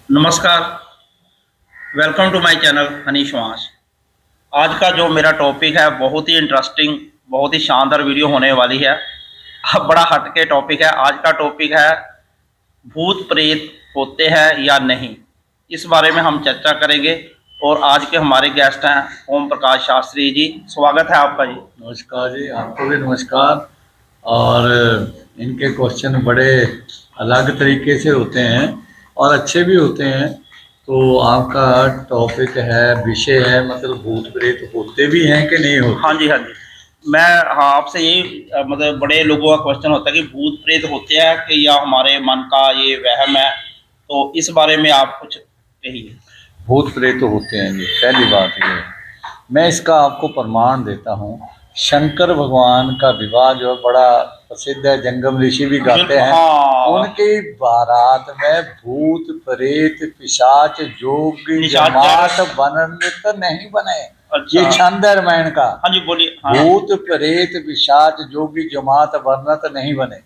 नमस्कार। Welcome to my channel हनीश वांस। आज का जो मेरा टॉपिक है बहुत ही इंटरेस्टिंग, बहुत ही शानदार वीडियो होने वाली है। अब बड़ा हटके टॉपिक है। आज का टॉपिक है भूत प्रेत होते हैं या नहीं। इस बारे में हम चर्चा करेंगे और आज के हमारे गेस्ट हैं ओम प्रकाश शास्त्री जी। स्वागत है आपका जी। नमस्कार जी, आपको भी नमस्कार। और इनके क्वेश्चन बड़े अलग तरीके से होते हैं और अच्छे भी होते हैं। तो आपका टॉपिक है, विषय है, मतलब भूत प्रेत होते भी हैं कि नहीं होते? हाँ जी, हाँ जी। मैं हाँ आपसे यही मतलब बड़े लोगों का क्वेश्चन होता है कि भूत प्रेत होते हैं कि या हमारे मन का ये वहम है। तो इस बारे में आप कुछ कहिए। भूत प्रेत होते हैं जी, पहली बात ये है। मैं इसका आपको प्रमाण देता हूँ। शंकर भगवान का विवाह जो है बड़ा प्रसिद्ध है, जंगम ऋषि भी गाते हैं। हाँ, उनकी बारात में भूत प्रेत पिशाच जोगी जमात वर्णित नहीं बने। अच्छा। ये छंद है रामायण का। हाँ जी, बोलिए। हाँ। भूत प्रेत पिशाच जोगी जमात वर्णित नहीं बने।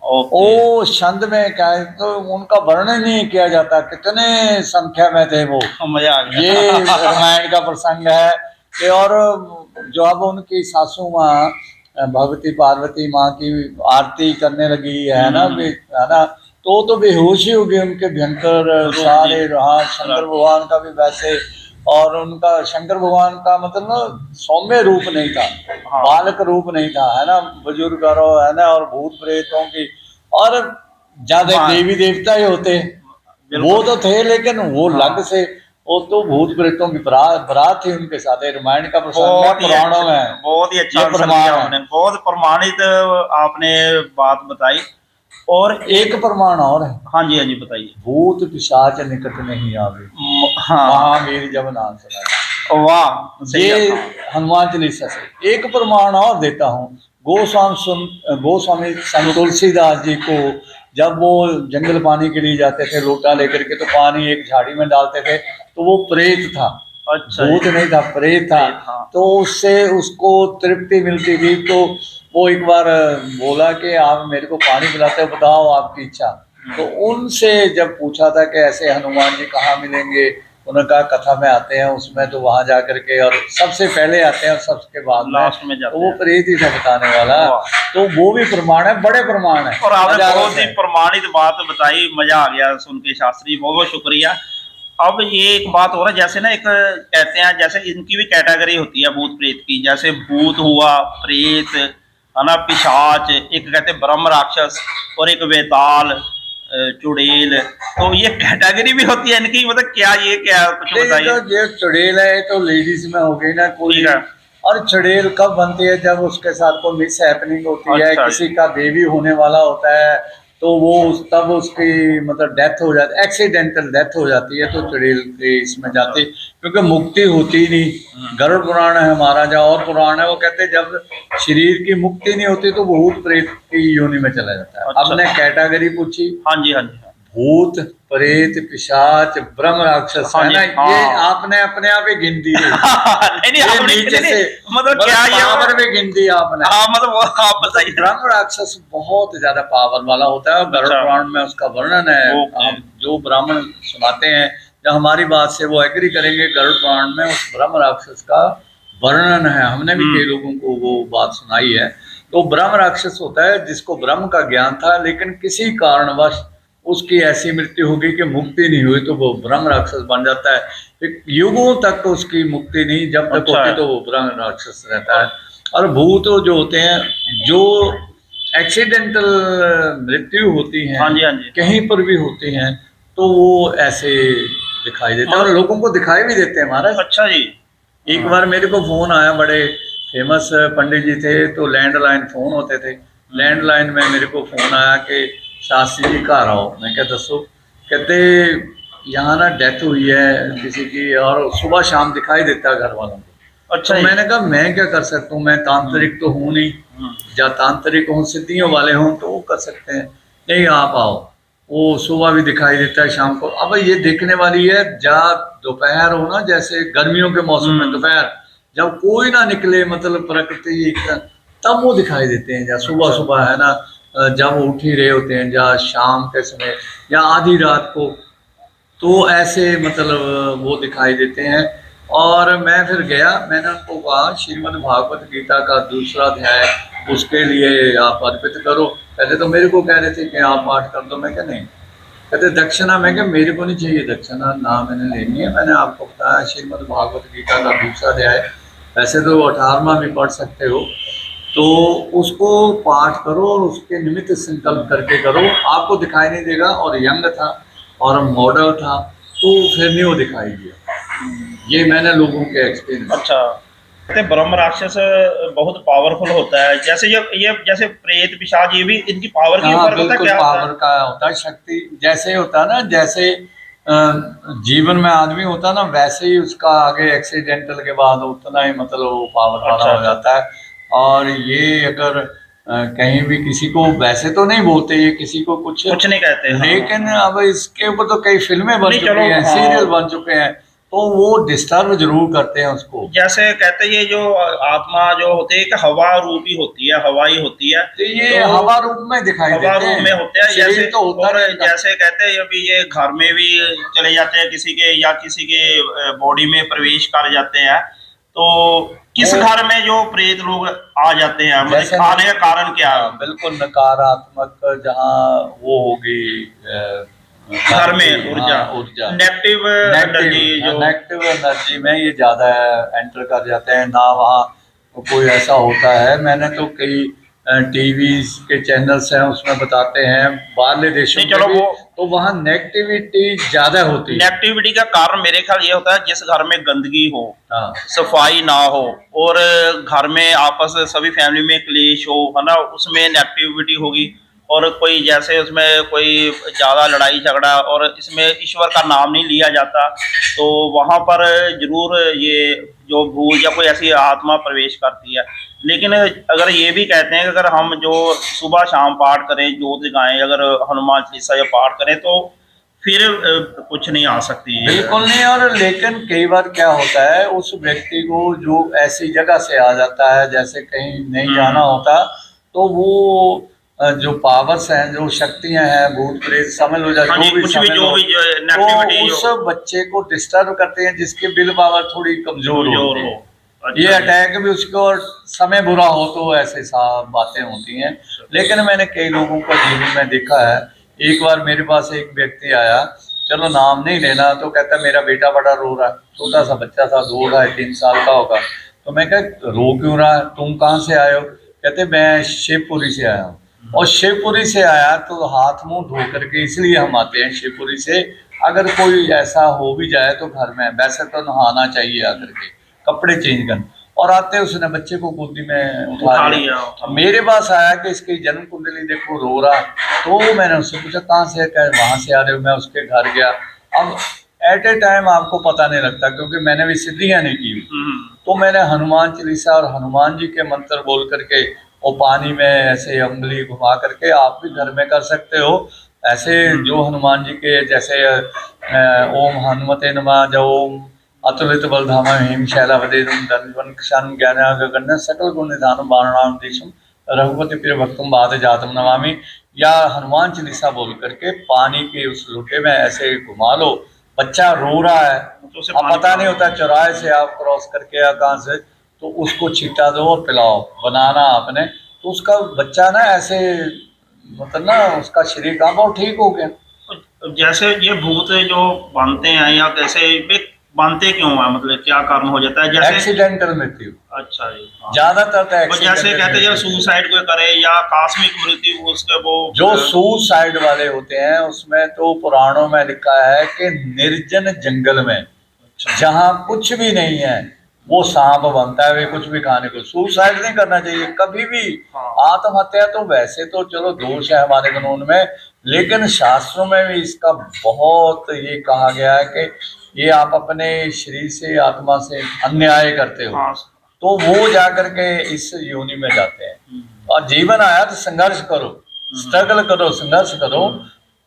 ओके। ओ छंद में क्या है, तो उनका वर्णन नहीं किया जाता कितने संख्या में थे वो। मजा आ गया। ये रामायण का प्रसंग है कि और जो अब उनकी सासू माँ भगवती पार्वती माँ की आरती करने लगी है ना, है ना, तो बेहोश ही हो गए उनके भयंकर सारे रहा। शंकर भगवान का भी वैसे, और उनका शंकर भगवान का मतलब ना सौम्य रूप नहीं था, बालक रूप नहीं था, है ना, बुजुर्ग है ना, और भूत प्रेतों की और ज्यादा देवी देवता ही होते। वो तो थे लेकिन वो लग से, वो तो भूत प्रेतों की बरात थी उनके साथ। रामायण का प्रसंग है, पुराणों में बहुत ही अच्छा ये प्रमाण है। बहुत प्रमाणित आपने बात बताई। और एक प्रमाण और है। हाँ जी, हाँ जी, बताइए। भूत पिशाच निकट नहीं आवे, हाँ। महावीर जब नाम सुना। वाह, ये हनुमान चालीसा से एक प्रमाण और देता हूँ। गोस्वामी संत तुलसीदास जी को जब वो जंगल पानी के लिए जाते थे लोटा लेकर के, तो पानी एक झाड़ी में डालते थे, तो वो प्रेत था। अच्छा। भूत नहीं था, प्रेत था। तो उससे उसको तृप्ति मिलती थी। तो वो एक बार बोला कि आप मेरे को पानी पिलाते हो, बताओ आपकी इच्छा। तो उनसे जब पूछा था कि ऐसे हनुमान जी कहाँ मिलेंगे, उन्होंने कहा कथा में आते हैं उसमें, तो वहां जाकर के और सबसे पहले आते हैं और सबसे बाद लास्ट में जाते तो वो हैं। प्रेत ही था बताने वाला। तो वो भी प्रमाण है, बड़े प्रमाण है। और आपने बहुत ही प्रमाणित बात बताई, मजा आ गया सुन के शास्त्री, बहुत बहुत शुक्रिया। अब ये एक बात हो रहा है, जैसे ना एक कहते हैं जैसे इनकी भी कैटेगरी होती है भूत प्रेत की। जैसे भूत हुआ, प्रेत है ना, पिशाच, एक कहते हैं ब्रह्म राक्षस, और एक वेताल चुड़ैल। तो ये कैटेगरी भी होती है इनकी, मतलब क्या ये क्या कुछ बताइए। तो ये चुड़ैल है तो लेडीज में हो गई ना कोई। और चुड़ैल कब बनती है, जब उसके साथ कोई मिस हैपनिंग होती है, किसी का बेबी होने वाला होता है, तो वो तब उसकी मतलब डेथ हो जाती है, एक्सीडेंटल डेथ हो जाती है, तो चुड़ैल के इसमें जाती, क्योंकि मुक्ति होती नहीं। गरुड़ पुराण है हमारा, जो और पुराण है, वो कहते हैं जब शरीर की मुक्ति नहीं होती तो भूत प्रेत की योनि में चला जाता है। हमने कैटेगरी पूछी। हाँ जी, हाँ जी। भूत प्रेत पिशाच ब्रह्म राक्षस, है ना, ये आपने अपने आप ही गिन दी है। नहीं, नीचे से मतलब क्या ये पावर में गिन दी आपने। मतलब आप बताइए। ब्रह्म राक्षस बहुत ज्यादा पावर वाला होता है, गरुड़ पुराण में उसका वर्णन है। हम जो ब्राह्मण सुनाते हैं, जब हमारी बात से वो एग्री करेंगे, गरुड़ पुराण में उस ब्रह्म राक्षस का वर्णन है। हमने भी कई लोगों को वो बात सुनाई है। तो ब्रह्म राक्षस होता है जिसको ब्रह्म का ज्ञान था, लेकिन किसी कारणवश उसकी ऐसी मृत्यु हो गई कि मुक्ति नहीं हुई, तो वो ब्रह्म राक्षस बन जाता है। फिर युगों तक उसकी मुक्ति नहीं, जब तक होती तो वो ब्रह्म राक्षस रहता है। और भूत जो होते हैं, जो एक्सीडेंटल मृत्यु होती हैं, हाँ जी, हाँ जी, कहीं पर भी होती हैं, तो वो ऐसे दिखाई देते हैं और लोगों को दिखाई भी देते हैं महाराज। अच्छा जी। एक बार मेरे को फोन आया, बड़े फेमस पंडित जी थे, तो लैंडलाइन फोन होते थे। लैंडलाइन में मेरे को फोन आया कि शास्त्री जी घर आओ। मैं क्या दसो, कहते यहाँ ना डेथ हुई है किसी की, और सुबह शाम दिखाई देता है घर वालों को। अच्छा, तो मैंने कहा मैं क्या कर सकता हूँ, मैं तांत्रिक तो हूँ नहीं, या तांत्रिक हूँ सिद्धियों वाले हों तो वो कर सकते हैं। नहीं आप आओ, वो सुबह भी दिखाई देता है शाम को। अब ये देखने वाली है, जब दोपहर हो ना, जैसे गर्मियों के मौसम में दोपहर जब कोई ना निकले, मतलब प्रकृति, तब वो दिखाई देते हैं। या सुबह सुबह है ना, जब उठ ही रहे होते हैं, या शाम के समय, या आधी रात को, तो ऐसे मतलब वो दिखाई देते हैं। और मैं फिर गया, मैंने उनको कहा श्रीमद् भागवत गीता का दूसरा अध्याय उसके लिए आप अर्पित करो। पहले तो मेरे को कह रहे थे कि आप पाठ कर दो, मैं क्या नहीं। कहते दक्षिणा, मैं क्या मेरे को नहीं चाहिए दक्षिणा, ना मैंने लेनी है। मैंने आपको बताया श्रीमद् भागवत गीता का दूसरा अध्याय, वैसे तो 18वां भी पढ़ सकते हो, तो उसको पाठ करो और उसके निमित्त संकल्प करके करो, आपको दिखाई नहीं देगा। और यंग था और मॉडल था, तो फिर नहीं वो दिखाई दिया। ये मैंने लोगों के एक्सपीरियंस। अच्छा, कहते ब्रह्म राक्षस बहुत पावरफुल होता है, जैसे ये जैसे प्रेत पिशाच, ये भी इनकी पावर की हाँ ऊपर होता है, बिल्कुल क्या होता पावर है? का होता है, शक्ति जैसे होता है ना, जैसे जीवन में आदमी होता है ना, वैसे ही उसका आगे एक्सीडेंटल के बाद उतना ही मतलब वो पावर वाला अच्छा हो अच्छा। जाता है। और ये अगर कहीं भी किसी को वैसे तो नहीं बोलते ये किसी को कुछ, कुछ नहीं कहते, हाँ। लेकिन अब इसके ऊपर तो कई फिल्में बन नहीं चुकी चलो, हैं, हाँ। सीरियल बन चुके हैं, तो वो डिस्टर्ब जरूर करते हैं उसको। जैसे कहते हैं ये जो आत्मा जो होती है, कि हवा रूपी होती है, हवाई होती है, तो ये तो हवा रूप में दिखाई हवा देते रूप हैं, में होते हैं शरीर जैसे। तो होता और नहीं इनका। जैसे कहते हैं अभी ये घर में भी चले जाते हैं किसी के, या किसी के बॉडी में प्रवेश कर जाते हैं, तो किस वो घर में जो प्रेत लोग आ जाते हैं, मतलब जैसे आने का कारण क्या है? बिल्कुल नकारात्मक जहाँ वो होगी घर घर की, में ऊर्जा, हाँ ऊर्जा, नेगेटिव नेगेटिव, एनर्जी जो। नेगेटिव एनर्जी में ये ज़्यादा एंटर कर जाते हैं ना। वहाँ कोई ऐसा होता है, मैंने तो कई टीवी के चैनल्स हैं उसमें बताते हैं बाहरले देशों नहीं में चलो भी, वो तो वहाँ नेगेटिविटी ज़्यादा होती है। नेगेटिविटी का कारण मेरे ख्याल ये होता है, जिस घर में गंदगी हो, हाँ सफाई ना हो, और घर में आपस सभी फैमिली में क्लेश हो, है ना, उसमें नेगेटिविटी होगी। और कोई जैसे उसमें कोई ज़्यादा लड़ाई झगड़ा, और इसमें ईश्वर का नाम नहीं लिया जाता, तो वहाँ पर जरूर ये जो भूत या कोई ऐसी आत्मा प्रवेश करती है। लेकिन अगर ये भी कहते हैं कि अगर हम जो सुबह शाम पाठ करें, जोत जगाएं, अगर हनुमान चालीसा या पाठ करें, तो फिर कुछ नहीं आ सकती है। बिल्कुल नहीं। और लेकिन कई बार क्या होता है, उस व्यक्ति को जो ऐसी जगह से आ जाता है जैसे कहीं नहीं जाना होता, तो वो जो पावर्स हैं, जो शक्तियां हैं, भूत प्रेत शामिल हो जाए, हाँ जो जी, भी कुछ भी शामिल जो हो, भी तो नेगेटिविटी उस जो बच्चे को डिस्टर्ब करते हैं जिसकी विल पावर थोड़ी कमजोर कमजोर होती हो। है। ये अच्छा जी। अटैक भी उसको, और समय बुरा हो तो ऐसे सब बातें होती हैं। लेकिन मैंने कई लोगों को जीवन में देखा है। एक बार मेरे पास एक व्यक्ति आया, चलो नाम नहीं लेना, तो कहता मेरा बेटा बड़ा रो रहा है, छोटा सा बच्चा था, 2 ढाई 3 साल का होगा। तो मैं कहा रो क्यों रहा है, तुम कहाँ से आए हो? कहते मैं शिवपुरी से आया हूँ। और शिवपुरी से आया तो हाथ मुंह धो करके इसलिए हम आते हैं शिवपुरी से, अगर कोई ऐसा हो भी जाए तो घर में वैसे तो नहाना चाहिए आकर के, कपड़े चेंज करना। और आते उसने बच्चे को गोदी में उठा उठा लिया। लिया। मेरे पास आया कि इसकी जन्म कुंडली देखो, रो रहा। तो मैंने उससे पूछा कहाँ से, कह वहां से आ रहे हो। मैं उसके घर गया। अब एट ए टाइम आपको पता नहीं लगता, क्योंकि मैंने भी सिद्धियां नहीं की हुई। तो मैंने हनुमान चालीसा और हनुमान जी के मंत्र बोल करके, वो पानी में ऐसे उंगली घुमा करके, आप भी घर में कर सकते हो ऐसे। जो हनुमान जी के जैसे ओम हनुमते नमः, जो ओम अतुलित बलधामा हिम शैलावदेदम धन्वंक्षान ज्ञान सकल गुण निधानम वारणाम देशम रघुपति प्रिय भक्तुम बाद जातम नमामि, या हनुमान चालीसा बोल करके पानी के उस लोटे में ऐसे घुमा लो। बच्चा रो रहा है, तो उसे अब पानी पता नहीं पिलाओ। होता चौराहे से आप क्रॉस करके या कहाँ से, तो उसको छीटा दो और पिलाओ। बनाना आपने, तो उसका बच्चा ना ऐसे मतलब ना उसका शरीर का बहुत ठीक हो गया। जैसे ये भूत जो बनते हैं, या कैसे वे बनते क्यों हैं, मतलब क्या कारण हो जाता है जैसे? एक्सीडेंटल मृत्यु अच्छा जी, हाँ। ज्यादातर तो और जैसे कहते हैं जो एक्सीडेंटल। सुसाइड कोई करे या आकस्मिक मृत्यु, उसके वो जो सुसाइड वाले होते हैं उसमें तो पुराणों में लिखा है कि निर्जन जंगल में जहां कुछ भी नहीं है वो सांप बनता है, वे कुछ भी खाने को। सुसाइड नहीं करना चाहिए कभी भी। हाँ। आत्महत्या तो वैसे तो चलो दोष है हमारे कानून में, लेकिन शास्त्रों में भी इसका बहुत ये कहा गया है कि ये आप अपने शरीर से, आत्मा से अन्याय करते हो, हाँ। तो वो जाकर के इस योनि में जाते हैं। और जीवन आया तो संघर्ष करो, स्ट्रगल करो, संघर्ष करो।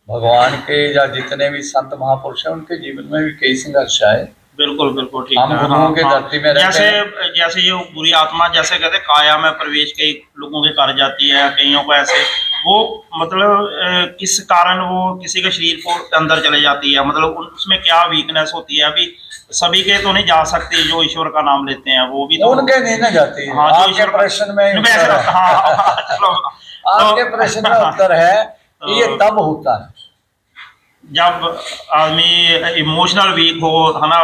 भगवान के या जितने भी संत महापुरुष हैं उनके जीवन में भी कई संघर्ष आए। बिल्कुल बिल्कुल ठीक हम है। गुरुओं की हाँ। धरती में रहते जैसे हैं। जैसे ये बुरी आत्मा जैसे कहते हैं काया में प्रवेश कई लोगों के कर जाती है, कईयों को ऐसे वो मतलब किस कारण वो किसी के शरीर को अंदर चले जाती है, मतलब उसमें क्या वीकनेस होती है? अभी सभी के तो नहीं जा सकती जो ईश्वर का नाम लेते हैं, वो भी तो। उनके नहीं ना जाती है। हाँ, जो आपके ईश्वर का प्रश्न में ही नहीं, उत्तर वैसे है। हाँ हाँ, हाँ, चलो। आपके तो प्रश्न में उत्तर है कि ये तो तब होता है जब आदमी इमोशनल वीक हो, है ना,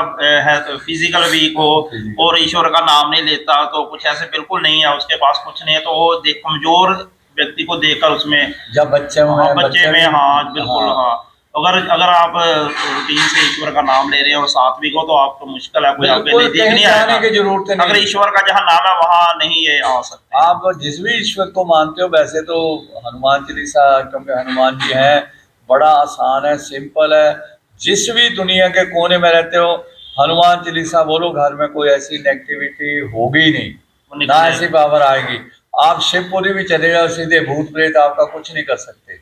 है फिजिकल वीक हो फिजिकल। और ईश्वर का नाम नहीं लेता, तो कुछ ऐसे बिल्कुल नहीं है, उसके पास कुछ नहीं है, तो वो देख कमजोर व्यक्ति को देखकर उसमें। जब बच्चे में हाँ, बच्चे में, हाँ बिल्कुल, हाँ हाँ। अगर अगर आप रूटीन से ईश्वर का नाम ले रहे हो और सात्विक हो, तो आपको मुश्किल है, कोई आपके बिल्कुल नजदीक कहीं नहीं जाने आएगा। की जरूरत अगर नहीं। ईश्वर का जहाँ नाम है वहाँ नहीं ये आ सकते हैं। आप जिस भी ईश्वर को मानते हो, वैसे तो हनुमान चालीसा, क्योंकि हनुमान जी हैं, बड़ा आसान है, सिंपल है। जिस भी दुनिया के कोने में रहते हो, हनुमान चालीसा बोलो, घर में कोई ऐसी नेगेटिविटी होगी ही नहीं, वो ना निकल ऐसी जाएगा। पावर आएगी। आप शिवपुरी भी चले जाओ, सीधे भूत प्रेत आपका कुछ नहीं कर सकते।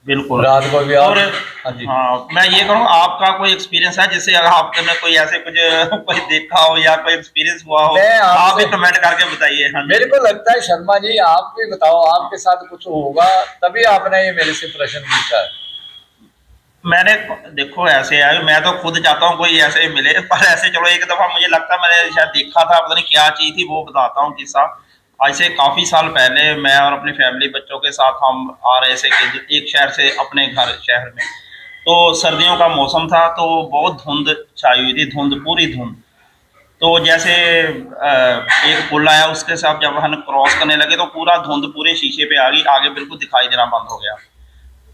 बिल्कुल। रात को भी आप। और हाँ जी। हाँ, मैं ये कहूँ, आपका कोई एक्सपीरियंस है जिससे अगर आपने कोई ऐसे कुछ कोई देखा हो या कोई एक्सपीरियंस हुआ हो, मैं आप भी आपसे, कमेंट करके बताइए। हाँ जी। मेरे को लगता है शर्मा जी, आप भी बताओ, आपके साथ कुछ होगा तभी आपने ये मेरे से प्रश्न पूछा है। मैंने देखो ऐसे है, मैं तो खुद चाहता हूँ कोई ऐसे मिले, पर ऐसे चलो एक दफा मुझे लगता है मैंने शायद देखा था, पता नहीं क्या चीज थी, वो बताता हूँ किस्सा। आज से काफी साल पहले मैं और अपनी फैमिली बच्चों के साथ हम आ रहे थे कि एक शहर से अपने घर शहर में। तो सर्दियों का मौसम था, तो बहुत धुंध छाई हुई थी, धुंध पूरी धुंध। तो जैसे एक पुल आया, उसके साथ जब हम क्रॉस करने लगे तो पूरा धुंध पूरे शीशे पे आ गई, आगे बिल्कुल दिखाई देना बंद हो गया।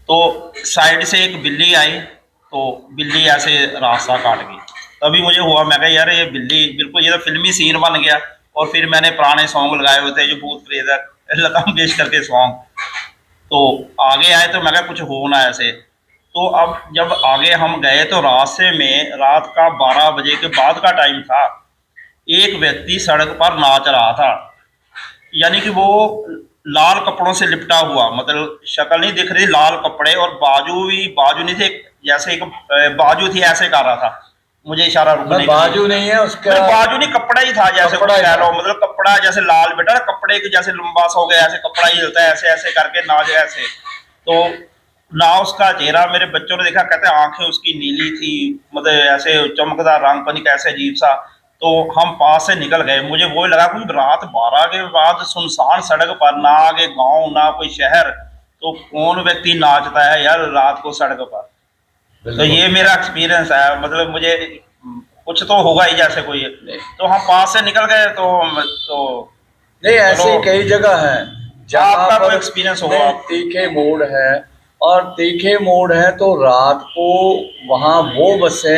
तो साइड से एक बिल्ली आई, तो बिल्ली ऐसे रास्ता काट गई। तभी मुझे हुआ, मैं कहा यार ये बिल्ली, बिल्कुल ये तो फिल्मी सीन बन गया। और फिर मैंने पुराने सॉन्ग लगाए हुए थे जो भूत प्रेत लता मंगेशकर के सॉन्ग। तो आगे आए तो मैं कहा कुछ हो ना ऐसे। तो अब जब आगे हम गए तो रास्ते में रात का 12 बजे के बाद का टाइम था, एक व्यक्ति सड़क पर नाच रहा था। यानी कि वो लाल कपड़ों से लिपटा हुआ, मतलब शक्ल नहीं दिख रही, लाल कपड़े, और बाजू भी बाजू नहीं थे, जैसे एक बाजू थी ऐसे कर रहा था, मुझे इशारा मैं रुकने के लिए। बाजू नहीं है उसका। नहीं, बाजू नहीं, कपड़ा ही था, जैसे कपड़ा कुछ ही कह लो, था। मतलब कपड़ा जैसे लाल बेटा ना, कपड़े के जैसे लंबा सा हो गया, ऐसे कपड़ा ही हिलता है, ऐसे ऐसे करके नाच ऐसे। तो ना उसका चेहरा, मेरे बच्चों ने देखा, कहते आंखें उसकी नीली थी, मतलब ऐसे चमकदार रंग, पता नहीं कैसे अजीब सा। तो हम पास से निकल गए, मुझे वो लगा कि रात 12 के बाद सुनसान सड़क पर, ना आगे गांव ना कोई शहर, तो कौन व्यक्ति नाचता है यार रात को सड़क पर। तो बिल्कुल। ये मेरा एक्सपीरियंस है, मतलब मुझे कुछ तो होगा ही जैसे कोई। नहीं, तो हम पास से निकल गए, तो नहीं, चलो, ऐसी कई जगह है जहाँ आपका कोई पर एक्सपीरियंस होगा नहीं, आप। तीखे मोड़ है। और तीखे मोड़ है तो रात को वहाँ वो बसें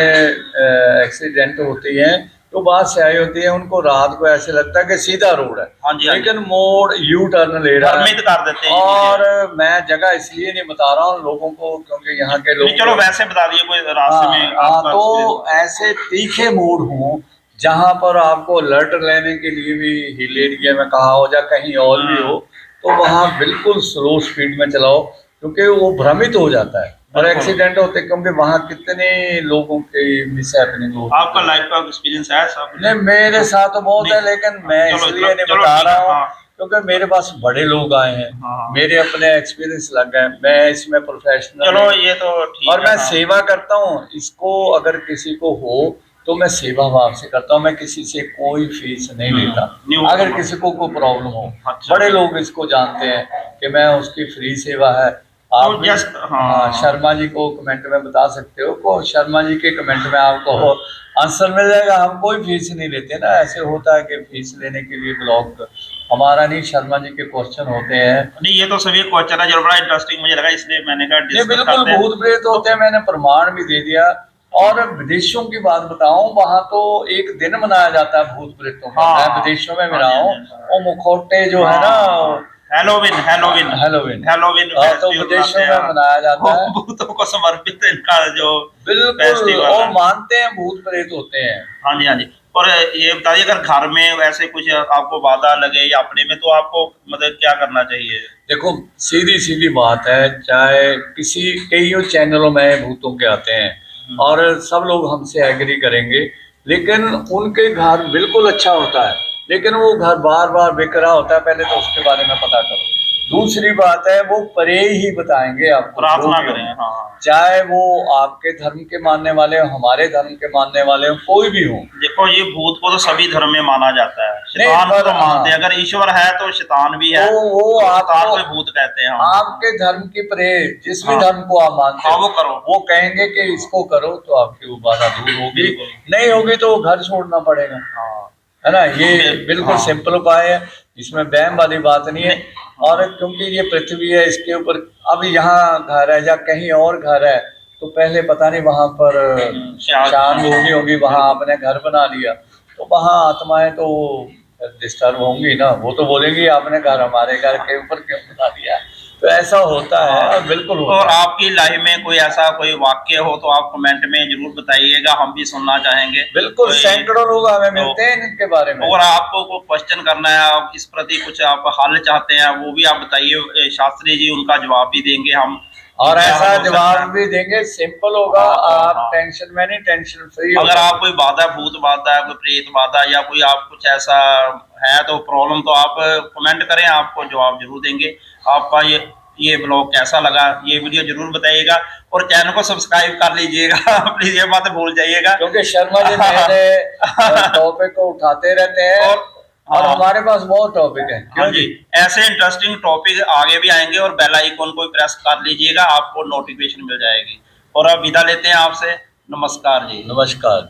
एक्सीडेंट होती हैं, तो बात से आई होती है, उनको रात को ऐसे लगता है कि सीधा रोड है, हाँ जी, हाँ जी। लेकिन मोड़ यू टर्न ले रहा भ्रमित है। कर देते हैं ये और चीजें। मैं जगह इसलिए नहीं बता रहा हूँ लोगों को, क्योंकि यहाँ के नहीं, लोग। चलो वैसे बता दिए कोई रास्ते हाँ में हाँ, आपका तो एक्सपीरियंस। ऐसे तीखे मोड़ हों जहां पर आपको अलर्ट लेने के लिए भी हिल एरिया में कहा हो या कहीं और भी हो, तो वहाँ बिल्कुल स्लो स्पीड में चलाओ, क्योंकि वो भ्रमित हो जाता है और बिल्कुल। एक्सीडेंट होते, क्योंकि वहाँ कितने लोगों की मिस हैपनिंग होती आपका है। लाइफ का एक्सपीरियंस है सब? नहीं, मेरे साथ तो बहुत है, नहीं, लेकिन मैं चलो इसलिए नहीं चलो बता ठीक रहा है, हूँ हाँ क्योंकि मेरे पास बड़े लोग आए हैं, हाँ। मेरे अपने एक्सपीरियंस लग गए, मैं इसमें प्रोफेशनल चलो हूँ। ये तो ठीक और है, मैं हाँ। सेवा करता हूँ इसको, अगर किसी को हो तो मैं सेवा भाव से करता हूँ, मैं किसी से कोई फीस नहीं लेता। नहीं, वो अगर तो किसी को कोई प्रॉब्लम हो, अच्छा। बड़े लोग इसको जानते हैं कि मैं उसकी फ्री सेवा है। आप तो भी जस्ट हाँ, हाँ। शर्मा जी को कमेंट में बता सकते हो, को शर्मा जी के कमेंट में आपको आंसर मिल जाएगा। हम कोई फीस नहीं लेते ना, ऐसे होता है कि फीस लेने के लिए ब्लॉग हमारा नहीं, शर्मा जी के क्वेश्चन होते हैं। नहीं, ये तो सभी क्वेश्चन है जो बड़ा इंटरेस्टिंग मुझे लगा, इसलिए मैंने कहा ये डिस्कस बिल्कुल करते हैं। भूत प्रेत होते हैं, मैंने प्रमाण भी दे दिया। और विदेशों की बात बताऊं, वहां तो एक दिन मनाया जाता है भूत प्रेतों का। मैं हाँ विदेशों में हाँ मिला जी, हाँ हूँ, जी, हाँ वो मुखौटे जो है ना, हेलोविन हेलोविन हेलोविन, हेलोविन तो फेस्टिवल विदेशों मनाते में हैं। मनाया वो जाता है। भूतों को समर्पित इनका जो बिल्कुल, फेस्टिवल और है। मानते हैं भूत प्रेत होते हैं। हाँ जी, हाँ जी। और ये बताइए, अगर घर में वैसे कुछ आपको बाधा लगे या अपने में, तो आपको मतलब क्या करना चाहिए? देखो, सीधी सीधी बात है, चाहे कई चैनलों में भूतों के आते हैं और सब लोग हमसे एग्री करेंगे, लेकिन उनके घर बिल्कुल अच्छा होता है, लेकिन वो घर बार बार बिक रहा होता है। पहले तो उसके बारे में पता करो। दूसरी बात है, वो परे ही बताएंगे आपको, प्रार्थना जो भी करें, हो। हाँ। चाहे वो आपके धर्म के मानने वाले हो, हमारे धर्म के मानने वाले हो, कोई भी हो। देखो ये भूत को तो सभी धर्म में माना जाता है, नहीं, शैतान को पर तो मानते हैं। हाँ, अगर ईश्वर है तो शैतान भी है, तो वो तो शैतान आपको, को भूत कहते हैं हम। आपके धर्म की परहेज, जिस भी हाँ धर्म को आप मानते हाँ, हो, वो करो। वो कहेंगे कि इसको करो तो आपकी वो बाधा दूर होगी। बिल्कुल। नहीं होगी तो वो घर छोड़ना पड़ेगा, हाँ है ना। ये बिल्कुल हाँ। सिंपल उपाय है, इसमें वहम वाली बात नहीं है। नहीं, और क्योंकि ये पृथ्वी है, इसके ऊपर अब यहाँ घर है या कहीं और घर है, तो पहले पता नहीं वहां पर शांत होगी होगी, वहां आपने घर बना लिया, तो वहां आत्माएं तो डिस्टर्ब होंगी ना। वो तो बोलेंगी आपने घर हमारे घर के ऊपर क्यों बना दिया। तो ऐसा होता है, और बिल्कुल और होता है। आपकी लाइफ में कोई ऐसा कोई वाक्य हो तो आप कमेंट में जरूर बताइएगा, हम भी सुनना चाहेंगे। बिल्कुल, सैकड़ों लोग हमें तो मिलते हैं इनके बारे में। अगर आपको कोई क्वेश्चन करना है, आप इस प्रति कुछ आप हल चाहते हैं, वो भी आप बताइए, शास्त्री जी उनका जवाब भी देंगे हम। और क्या ऐसा हल हो सकता जवाब है? भी देंगे, सिंपल होगा। हाँ, हाँ, आप हाँ। टेंशन में नहीं, टेंशन फ्री अगर होगा। आप कोई बाधा, भूत बाधा है, कोई प्रेत बाधा या कोई आप कुछ ऐसा है तो प्रॉब्लम, तो आप कमेंट करें, आपको जवाब जरूर देंगे। आपका ये ब्लॉग कैसा लगा, ये वीडियो जरूर बताइएगा, और चैनल को सब्सक्राइब कर लीजिएगा। प्लीज ये बात भूल जाइएगा, क्योंकि शर्मा जी नए टॉपिक को उठाते रहते हैं, और हाँ हमारे पास बहुत टॉपिक है। हाँ क्यों जी, जी? ऐसे इंटरेस्टिंग टॉपिक आगे भी आएंगे, और बेल आइकन को प्रेस कर लीजिएगा, आपको नोटिफिकेशन मिल जाएगी। और अब विदा लेते हैं आपसे। नमस्कार जी। नमस्कार।